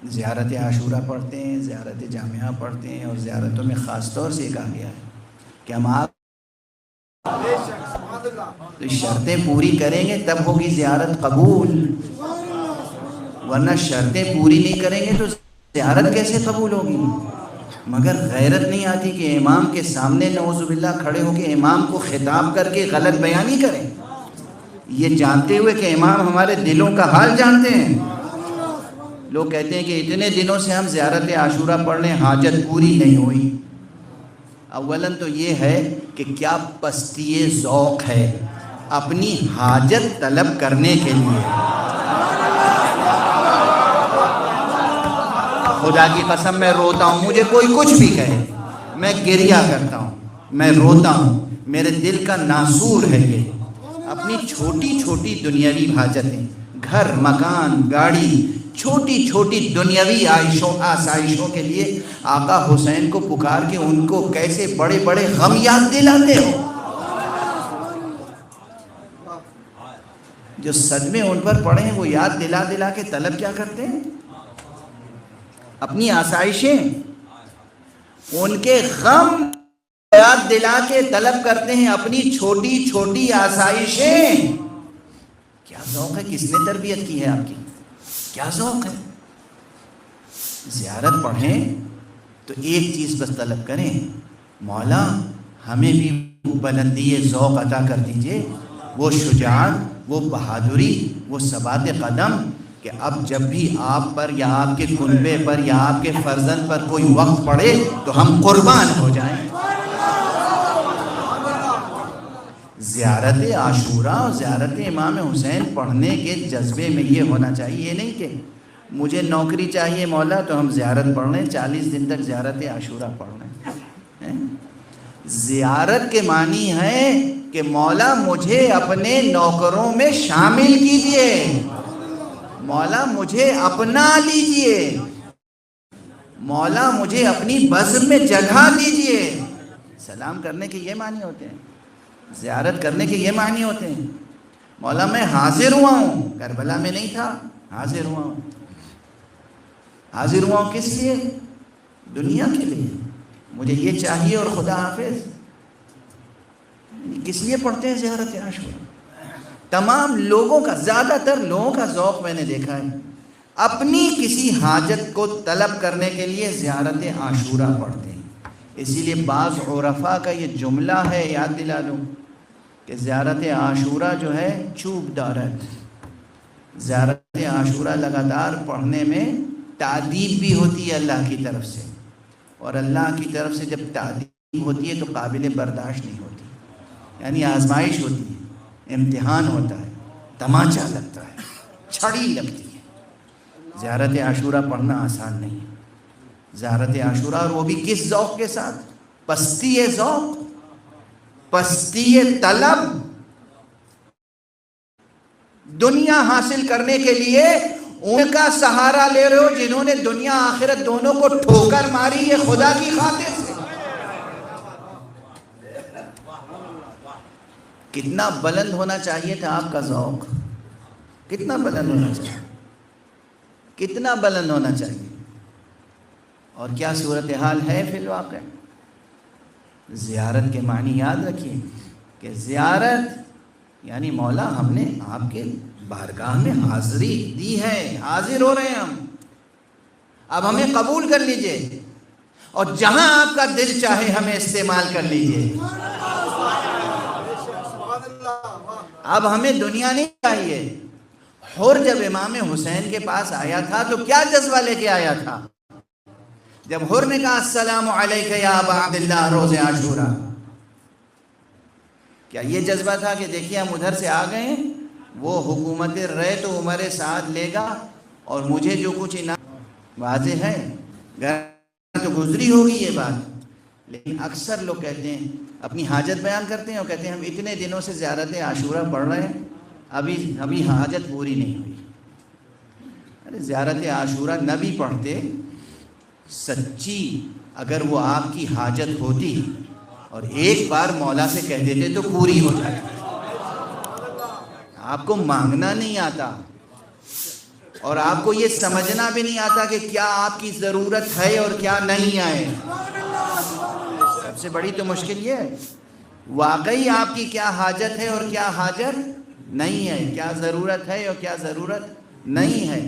زیارت عاشورہ پڑھتے ہیں، زیارت جامعہ پڑھتے ہیں، اور زیارتوں میں خاص طور سے کہا گیا ہے کہ ہم آپ تو شرطیں پوری کریں گے تب ہوگی زیارت قبول، ورنہ شرطیں پوری نہیں کریں گے تو زیارت کیسے قبول ہوگی؟ مگر غیرت نہیں آتی کہ امام کے سامنے نعوذ باللہ کھڑے ہو کے امام کو خطاب کر کے غلط بیانی کریں، یہ جانتے ہوئے کہ امام ہمارے دلوں کا حال جانتے ہیں۔ لوگ کہتے ہیں کہ اتنے دنوں سے ہم زیارت عاشورہ پڑھنے، حاجت پوری نہیں ہوئی۔ اولاً تو یہ ہے کہ کیا پستی ذوق ہے اپنی حاجت طلب کرنے کے لیے۔ خدا کی قسم میں روتا ہوں، مجھے کوئی کچھ بھی کہے، میں گریہ کرتا ہوں، میں روتا ہوں، میرے دل کا ناسور ہے یہ۔ اپنی چھوٹی چھوٹی دنیاوی حاجتیں، گھر، مکان، گاڑی، چھوٹی چھوٹی دنیاوی آسائشوں کے لیے آقا حسین کو پکار کے ان کو کیسے بڑے بڑے غم یاد دلاتے ہو۔ جو صدمے ان پر پڑے ہیں وہ یاد دلا دلا کے طلب کیا کرتے ہیں؟ اپنی آسائشیں، ان کے غم یاد دلا کے طلب کرتے ہیں اپنی چھوٹی چھوٹی آسائشیں۔ کیا ذوق ہے، کس نے تربیت کی ہے آپ کی؟ کیا ذوق ہے؟ زیارت پڑھیں تو ایک چیز بس طلب کریں، مولا ہمیں بھی بلندی ذوق عطا کر دیجئے، وہ شجاعت، وہ بہادری، وہ ثبات قدم کہ اب جب بھی آپ پر یا آپ کے کنبے پر یا آپ کے فرزند پر کوئی وقت پڑے تو ہم قربان ہو جائیں۔ زیارت عاشورہ اور زیارت امام حسین پڑھنے کے جذبے میں یہ ہونا چاہیے، یہ نہیں کہ مجھے نوکری چاہیے مولا تو ہم زیارت پڑھ رہے ہیں، 40 دن تک زیارت عاشورہ پڑھ رہے ہیں۔ زیارت کے معنی ہے کہ مولا مجھے اپنے نوکروں میں شامل کیجئے، مولا مجھے اپنا لیجئے، مولا مجھے اپنی بزم میں جگہ دیجئے۔ سلام کرنے کے یہ معنی ہوتے ہیں، زیارت کرنے کے یہ معنی ہوتے ہیں۔ مولا میں حاضر ہوا ہوں، کربلا میں نہیں تھا، حاضر ہوا ہوں۔ حاضر ہوا ہوں کس لیے؟ دنیا کے لیے، مجھے یہ چاہیے اور خدا حافظ۔ کس لیے پڑھتے ہیں زیارت عاشورہ؟ تمام لوگوں کا، زیادہ تر لوگوں کا ذوق میں نے دیکھا ہے اپنی کسی حاجت کو طلب کرنے کے لیے زیارت عاشورہ پڑھتے ہیں۔ اسی لیے بعض عرفاء کا یہ جملہ ہے، یاد دلا دوں کہ زیارت عاشورہ جو ہے چوب دارت، زیارت عاشورہ لگاتار پڑھنے میں تعدیب بھی ہوتی ہے اللہ کی طرف سے، اور اللہ کی طرف سے جب تعدیب ہوتی ہے تو قابل برداشت نہیں ہوتی، یعنی آزمائش ہوتی ہے، امتحان ہوتا ہے، تماچا لگتا ہے، چھڑی لگتی ہے۔ زیارت عاشورہ پڑھنا آسان نہیں ہے۔ زیارت عاشورہ، اور وہ بھی کس ذوق کے ساتھ؟ پستی ذوق، پستی طلب، دنیا حاصل کرنے کے لیے ان کا سہارا لے رہے ہو جنہوں نے دنیا آخرت دونوں کو ٹھوکر ماری ہے خدا کی خاطر سے۔ کتنا بلند ہونا چاہیے تھا آپ کا ذوق، کتنا بلند ہونا چاہیے، کتنا بلند ہونا چاہیے، اور کیا صورتحال ہے فی الواقع۔ زیارت کے معنی یاد رکھیے کہ زیارت یعنی مولا ہم نے آپ کے بارگاہ میں حاضری دی ہے، حاضر ہو رہے ہیں ہم، اب ہمیں قبول کر لیجئے، اور جہاں آپ کا دل چاہے ہمیں استعمال کر لیجئے۔ اب ہمیں دنیا نہیں چاہیے۔ حر جب امام حسین کے پاس آیا تھا تو کیا جذبہ لے کے آیا تھا؟ جب حر نے کہا السلام علیک یا ابا عبداللہ روز عاشورہ، کیا یہ جذبہ تھا کہ دیکھیے ہم ادھر سے آ گئے، وہ حکومت رہے تو عمر سعد لے گا اور مجھے جو کچھ انعام، واضح ہے گھر تو گزری ہوگی یہ بات، لیکن اکثر لوگ کہتے ہیں، اپنی حاجت بیان کرتے ہیں اور کہتے ہیں ہم اتنے دنوں سے زیارت عاشورہ پڑھ رہے ہیں، ابھی حاجت پوری نہیں ہوئی۔ ارے زیارت عاشورہ نہ بھی پڑھتے، سچی اگر وہ آپ کی حاجت ہوتی اور ایک بار مولا سے کہہ دیتے تو پوری ہو جاتی۔ آپ کو مانگنا نہیں آتا، اور آپ کو یہ سمجھنا بھی نہیں آتا کہ کیا آپ کی ضرورت ہے اور کیا نہیں ہے. سب سے بڑی تو مشکل یہ ہے واقعی آپ کی کیا حاجت ہے اور کیا حاجت نہیں ہے, کیا ضرورت ہے اور کیا ضرورت نہیں ہے.